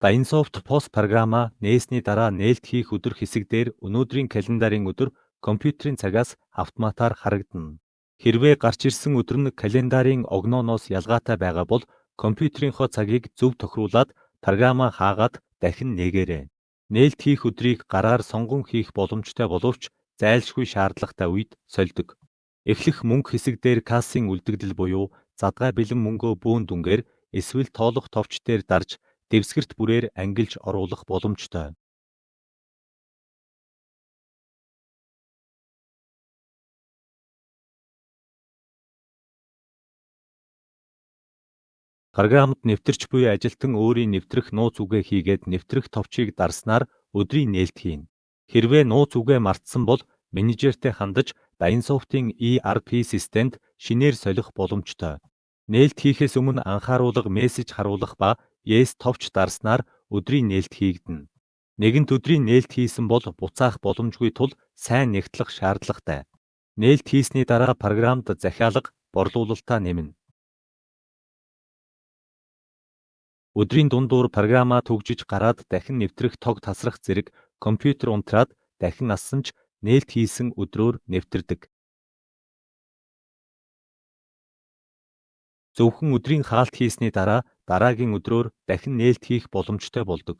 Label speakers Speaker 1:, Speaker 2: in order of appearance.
Speaker 1: Dynsoft POS програмаа нээсний дараа нээлт хийх өдөр хэсэг дээр өнөөдрийн календарын өдөр компьютерийн цагаас автоматар харагдана. Хэрвээ гарч ирсэн өдөр нь календарын огнооноос ялгаатай байгаа бол компьютерийнхоо цагийг зөв тохируулаад програмаа хаагаад дахин нээгээрэй. Нээлт хийх өдрийг гараар сонгон хийх боломжтой боловч зайлшгүй шаардлагатай үед сольдог. Эхлэх мөнгө хэсэг дээр кассын үлдэгдэл буюу задгай бэлэн мөнгөө бөөн дүнгээр эсвэл тоолох товч дээр дарж дэвсгэрт бүрээр ангилж оруулах боломжтой. Програмд нэвтэрч буй ажилтан өөрийн нэвтрэх нууц үгээ хийгээд нэвтрэх товчийг дарснаар өдрийн нээлт хийнэ. Хэрвээ нууц үгээ мартсан бол менежертэй хандаж Dynsoft-ийн ERP системд шинээр солих боломжтой. Нээлт хийхээс өмнө анхааруулга мессеж харуулах ба Yes товч дарснаар өдрийн нээлт хийгдэнэ. Нэгэнт өдрийн нээлт хийсэн бол буцаах боломжгүй тул сайн нэгтлэх шаардлагатай. Нээлт хийсний дараа програмд захиалга борлуулалтаа нэмнэ. Өдрийн дундуур програмаа төгжиж гараад дахин нэвтрэх тог тасрах зэрэг компьютер унтраад дахин ассан ч нээлт хийсэн өдрөөр нэвтэрдэг. Зөвхөн өдрийн хаалт хийсний дараа дараагийн өдрөөр дахин нээлт хийх боломжтой болдог.